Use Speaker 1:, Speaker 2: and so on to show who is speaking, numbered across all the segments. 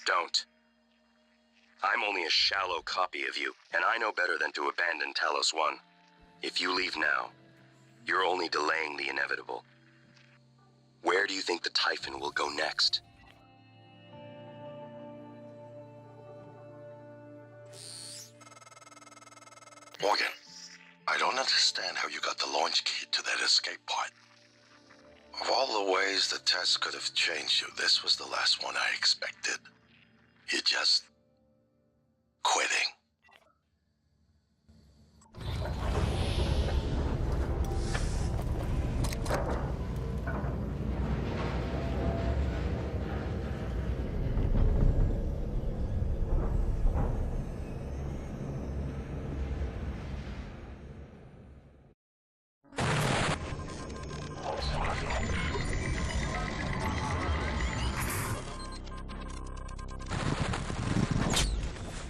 Speaker 1: Don't. I'm only a shallow copy of you, and I know better than to abandon Talos I. If you leave now, you're only delaying the inevitable. Where do you think the Typhon will go next?
Speaker 2: Morgan, I don't understand how you got the launch key to that escape pod. Of all the ways the test could have changed you, this was the last one I expected. You just... quitting.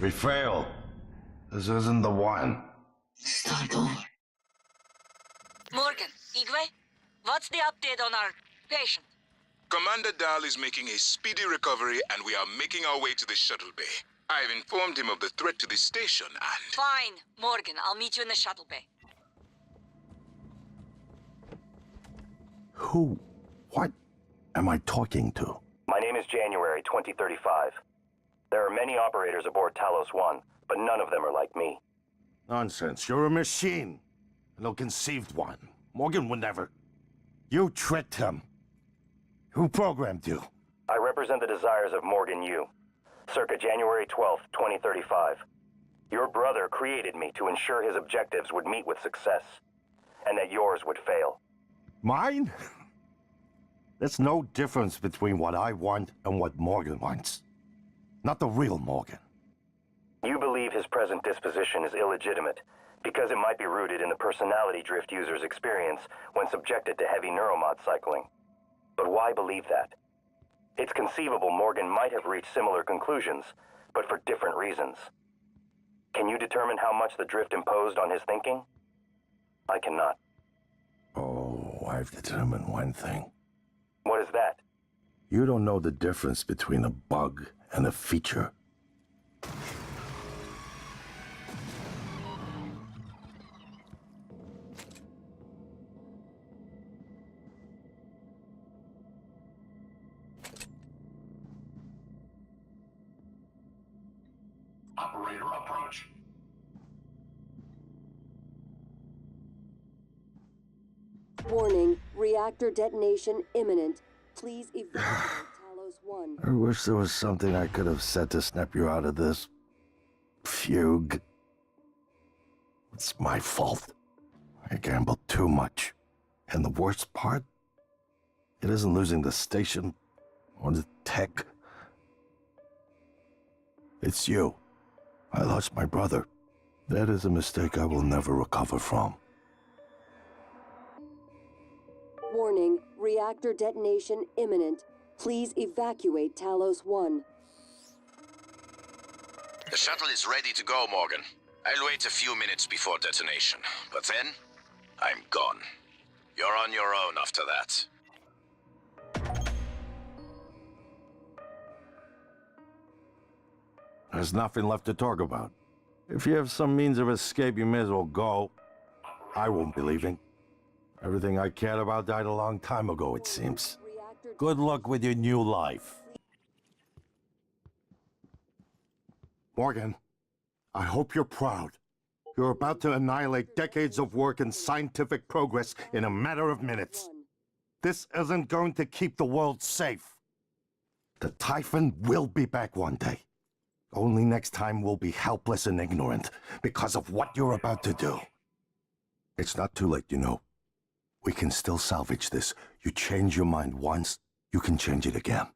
Speaker 3: We failed. This isn't the one.
Speaker 4: Start over.
Speaker 5: Morgan, Igwe, what's the update on our patient?
Speaker 6: Commander Dahl is making a speedy recovery, and we are making our way to the shuttle bay. I've informed him of the threat to the station, and...
Speaker 5: Fine, Morgan, I'll meet you in the shuttle bay.
Speaker 3: Who? What am I talking to?
Speaker 1: My name is January 2035. There are many operators aboard Talos I, but none of them are like me.
Speaker 3: Nonsense. You're a machine. An ill-conceived one. Morgan would never. You tricked him. Who programmed you?
Speaker 1: I represent the desires of Morgan Yu. Circa January 12th, 2035. Your brother created me to ensure his objectives would meet with success, and that yours would fail.
Speaker 3: Mine? There's no difference between what I want and what Morgan wants. Not the real Morgan.
Speaker 1: You believe his present disposition is illegitimate because it might be rooted in the personality drift users experience when subjected to heavy neuromod cycling. But why believe that? It's conceivable Morgan might have reached similar conclusions, but for different reasons. Can you determine how much the drift imposed on his thinking? I cannot.
Speaker 3: Oh, I've determined one thing.
Speaker 1: What is that?
Speaker 3: You don't know the difference between a bug and a feature.
Speaker 2: Operator approach.
Speaker 7: Warning, reactor detonation imminent. Please evacuate Talos I.
Speaker 3: I wish there was something I could have said to snap you out of this fugue. It's my fault. I gambled too much. And the worst part? It isn't losing the station or the tech. It's you. I lost my brother. That is a mistake I will never recover from.
Speaker 7: Warning, reactor detonation imminent. Please evacuate Talos I.
Speaker 2: The shuttle is ready to go, Morgan. I'll wait a few minutes before detonation, but then, I'm gone. You're on your own after that.
Speaker 3: There's nothing left to talk about. If you have some means of escape, you may as well go. I won't be leaving. Everything I cared about died a long time ago, it seems. Good luck with your new life. Morgan, I hope you're proud. You're about to annihilate decades of work and scientific progress in a matter of minutes. This isn't going to keep the world safe. The Typhon will be back one day. Only next time we'll be helpless and ignorant because of what you're about to do. It's not too late, you know. We can still salvage this. You change your mind once, you can change it again.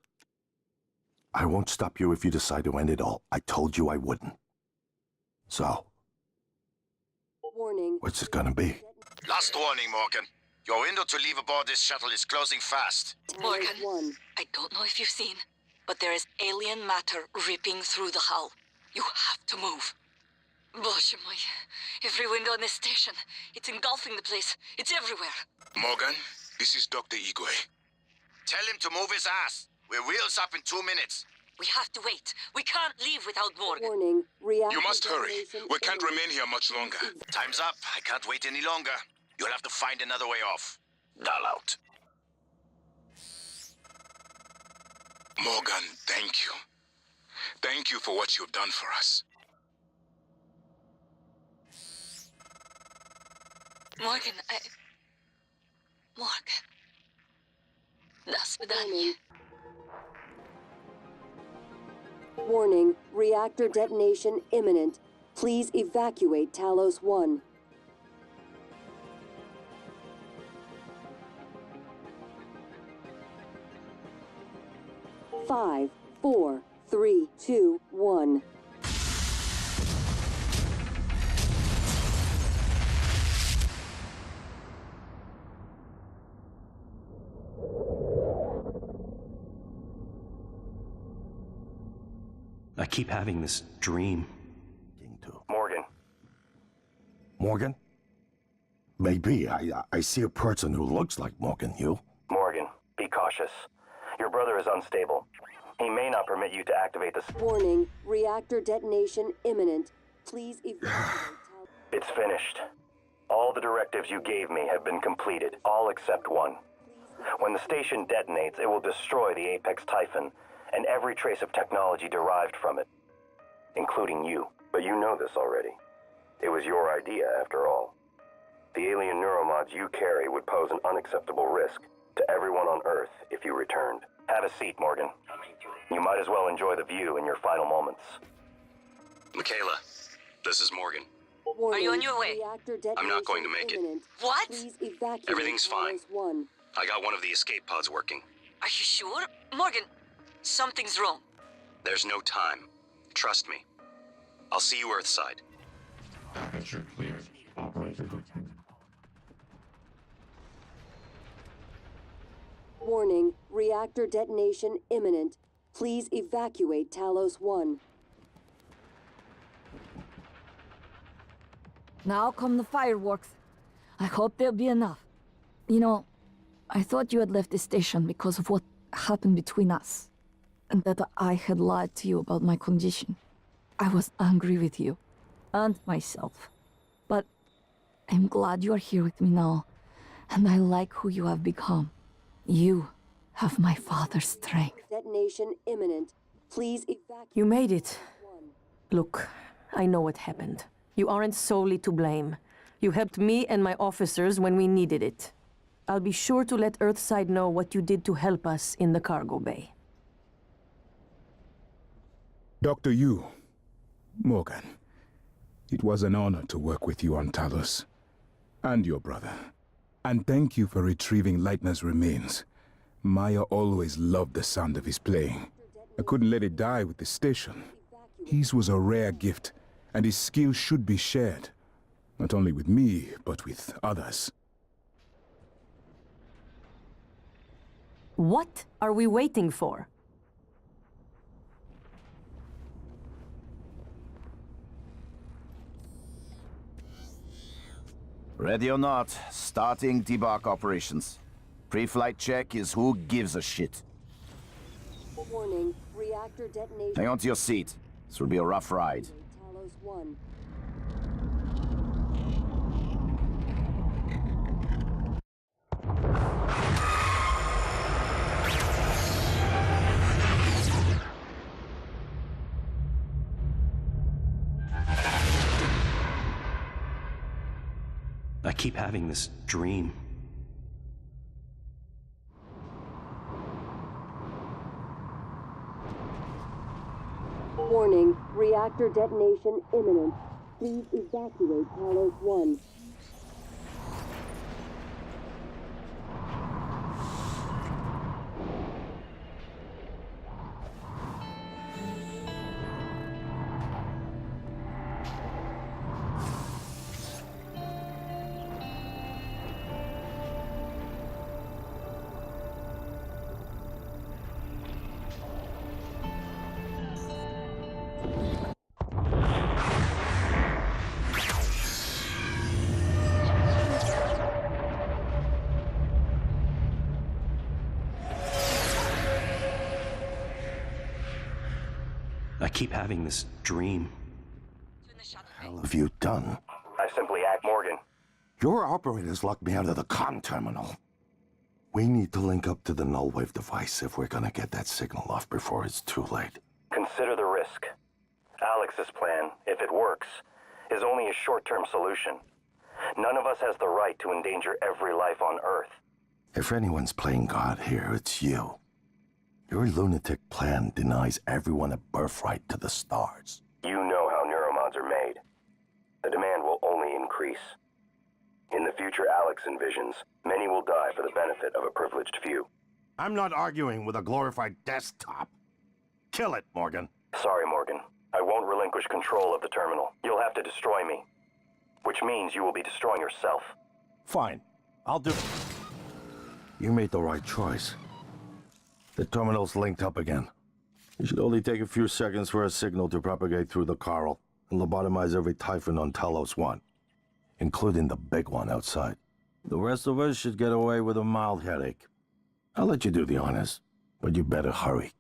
Speaker 3: I won't stop you if you decide to end it all. I told you I wouldn't. So,
Speaker 7: Warning.
Speaker 3: what's it gonna be?
Speaker 2: Last warning, Morgan. Your window to leave aboard this shuttle is closing fast.
Speaker 5: Morgan,
Speaker 7: Talos I.
Speaker 5: I don't know if you've seen, but there is alien matter ripping through the hull. You have to move. Боже мой. Every window in this station. It's engulfing the place. It's everywhere.
Speaker 6: Morgan, this is Dr. Igwe.
Speaker 2: Tell him to move his ass. We're wheels up in 2 minutes.
Speaker 5: We have to wait. We can't leave without Morgan.
Speaker 7: Warning, reactor
Speaker 6: You must hurry.
Speaker 7: detonation
Speaker 6: We can't
Speaker 7: imminent.
Speaker 6: remain here much longer.
Speaker 2: Time's up. I can't wait any longer. You'll have to find another way off. Dial out.
Speaker 6: Morgan, thank you. Thank you for what you've done for us.
Speaker 5: Morgan, Morgan. До свидания.
Speaker 7: Warning, reactor detonation imminent. Please evacuate Talos I. Five, four, three, two, one.
Speaker 4: I keep having this dream.
Speaker 1: Morgan,
Speaker 3: Morgan? Maybe. I see a person who looks like Morgan, you.
Speaker 1: Morgan, be cautious. Your brother is unstable. He may not permit you to activate the...
Speaker 7: Warning, reactor detonation imminent. Please evacuate Talos.
Speaker 1: It's finished. All the directives you gave me have been completed, all except one. When the station detonates, it will destroy the Apex Typhon and every trace of technology derived from it, including you. But you know this already. It was your idea, after all. The alien neuromods you carry would pose an unacceptable risk to everyone on Earth if you returned. Have a seat, Morgan. You might as well enjoy the view in your final moments.
Speaker 4: Michaela, this is Morgan.
Speaker 7: Warning,
Speaker 5: Are you on your way?
Speaker 7: reactor
Speaker 4: I'm not going to
Speaker 7: detonation
Speaker 4: make it.
Speaker 7: imminent.
Speaker 5: What?
Speaker 7: Please evacuate
Speaker 4: Everything's fine.
Speaker 7: Talos I.
Speaker 4: I got one of the escape pods working.
Speaker 5: Are you sure? Morgan, something's wrong.
Speaker 4: There's no time. Trust me. I'll see you Earthside.
Speaker 8: Aperture cleared. Operator detected.
Speaker 7: Warning, reactor detonation imminent. Please evacuate Talos I.
Speaker 9: Now come the fireworks. I hope there'll be enough. You know, I thought you had left the station because of what happened between us, and that I had lied to you about my condition. I was angry with you, and myself. But I'm glad you are here with me now, and I like who you have become. You have my father's strength.
Speaker 7: Detonation imminent. Please evacuate.
Speaker 10: You made it.
Speaker 7: I.
Speaker 10: Look, I know what happened. You aren't solely to blame. You helped me and my officers when we needed it. I'll be sure to let Earthside know what you did to help us in the cargo bay.
Speaker 8: Dr. Yu, Morgan, it was an honor to work with you on Talos. And your brother. And thank you for retrieving Leitner's remains. Maya always loved the sound of his playing. I couldn't let it die with the station. His was a rare gift, and his skill should be shared. Not only with me, but with others.
Speaker 10: What are we waiting for?
Speaker 11: Ready or not, starting debark operations. Pre-flight check is who gives a shit.
Speaker 7: Warning, reactor detonation.
Speaker 11: Hang on to your seat. This will be a rough ride.
Speaker 7: Talos I.
Speaker 4: I keep having this dream.
Speaker 7: Warning, reactor detonation imminent. Please evacuate Talos I.
Speaker 12: I keep having this dream.
Speaker 3: What have you done?
Speaker 1: I simply act Morgan.
Speaker 3: Your operators locked me out of the comm terminal. We need to link up to the null wave device if we're gonna get that signal off before it's too late.
Speaker 1: Consider the risk. Alex's plan, if it works, is only a short-term solution. None of us has the right to endanger every life on Earth.
Speaker 3: If anyone's playing God here, it's you. Your lunatic plan denies everyone a birthright to the stars.
Speaker 1: You know how neuromods are made. The demand will only increase. In the future Alex envisions, many will die for the benefit of a privileged few.
Speaker 3: I'm not arguing with a glorified desktop. Kill it, Morgan.
Speaker 1: Sorry, Morgan. I won't relinquish control of the terminal. You'll have to destroy me. Which means you will be destroying yourself.
Speaker 3: Fine. I'll do... You made the right choice. The terminal's linked up again. It should only take a few seconds for a signal to propagate through the coral and lobotomize every Typhon on Talos I, including the big one outside. The rest of us should get away with a mild headache. I'll let you do the honors, but you better hurry.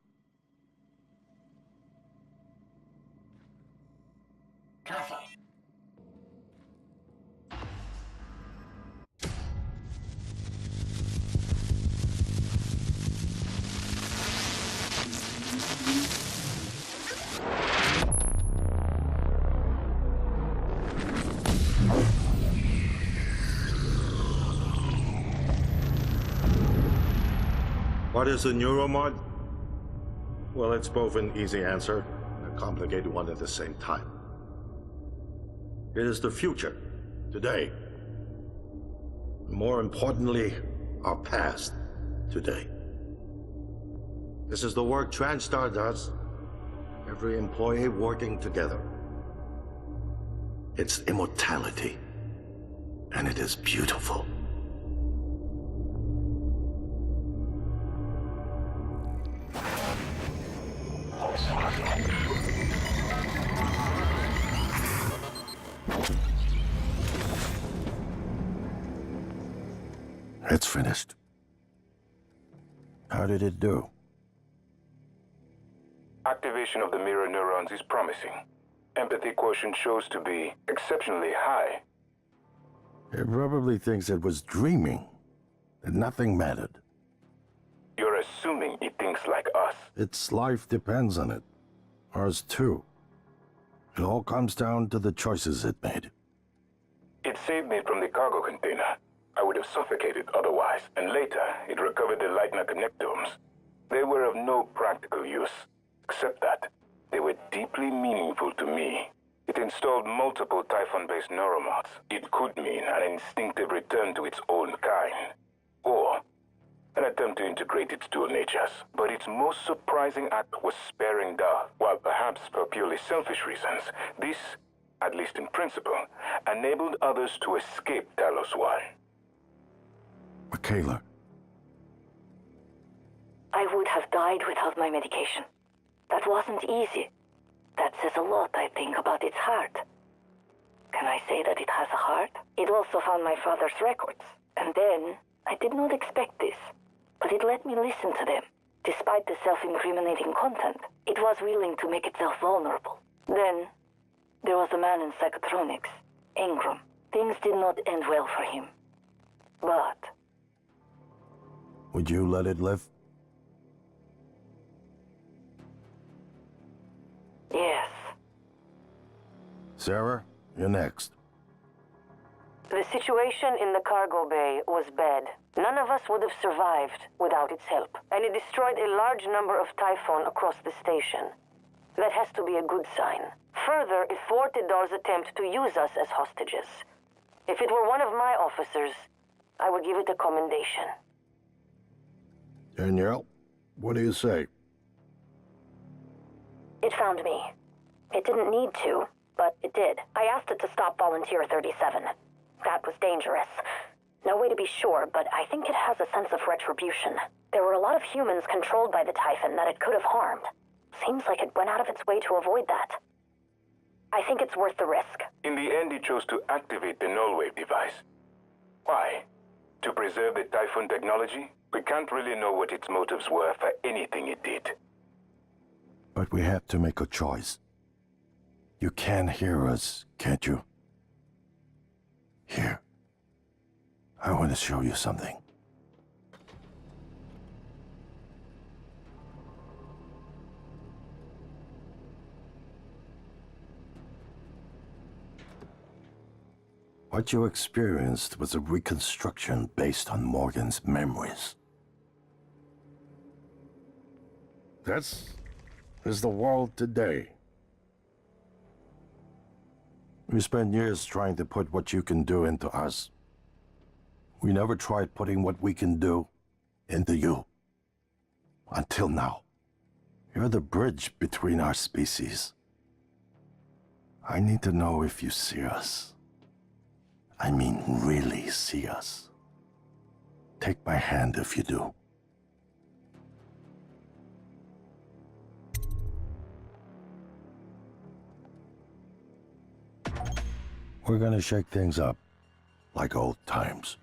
Speaker 13: What is a neuromod? Well, it's both an easy answer and a complicated one at the same time. It is the future, today. More importantly, our past, today. This is the work TranStar does. Every employee working together. It's immortality, and it is beautiful.
Speaker 3: It's finished. How did it do?
Speaker 6: Activation of the mirror neurons is promising. Empathy quotient shows to be exceptionally high.
Speaker 3: It probably thinks it was dreaming, that nothing mattered.
Speaker 6: You're assuming it thinks like us.
Speaker 3: Its life depends on it. Ours too. It all comes down to the choices it made.
Speaker 6: It saved me from the cargo container. I would have suffocated otherwise, and later it recovered the Lightner connectomes. They were of no practical use, except that they were deeply meaningful to me. It installed multiple Typhon-based neuromods. It could mean an instinctive return to its own kind, or an attempt to integrate its dual natures. But its most surprising act was sparing Dar. While perhaps for purely selfish reasons, this, at least in principle, enabled others to escape Talos I.
Speaker 3: Michaela.
Speaker 5: I would have died without my medication. That wasn't easy. That says a lot, I think, about its heart. Can I say that it has a heart? It also found my father's records. And then, I did not expect this, but it let me listen to them. Despite the self-incriminating content, it was willing to make itself vulnerable. Then, there was a man in psychotronics, Ingram. Things did not end well for him. But...
Speaker 3: Would you let it live?
Speaker 5: yes.
Speaker 3: Sarah, you're next.
Speaker 10: The situation in the cargo bay was bad. None of us would have survived without its help, and it destroyed a large number of Typhon across the station. That has to be a good sign. Further, it thwarted Dar's attempt to use us as hostages. If it were one of my officers, I would give it a commendation.
Speaker 3: Danielle, what do you say?
Speaker 14: It found me. It didn't need to, but it did. I asked it to stop Volunteer 37. That was dangerous. No way to be sure, but I think it has a sense of retribution. There were a lot of humans controlled by the Typhon that it could have harmed. Seems like it went out of its way to avoid that. I think it's worth the risk.
Speaker 6: In the end, it chose to activate the null wave device. Why? To preserve the Typhon technology? We can't really know what its motives were for anything it did.
Speaker 3: But we have to make a choice. You can hear us, can't you? Here. I want to show you something. What you experienced was a reconstruction based on Morgan's memories. This is the world today. We spent years trying to put what you can do into us. We never tried putting what we can do into you. Until now. You're the bridge between our species. I need to know if you see us. I mean, really see us. Take my hand if you do. We're gonna shake things up, like old times.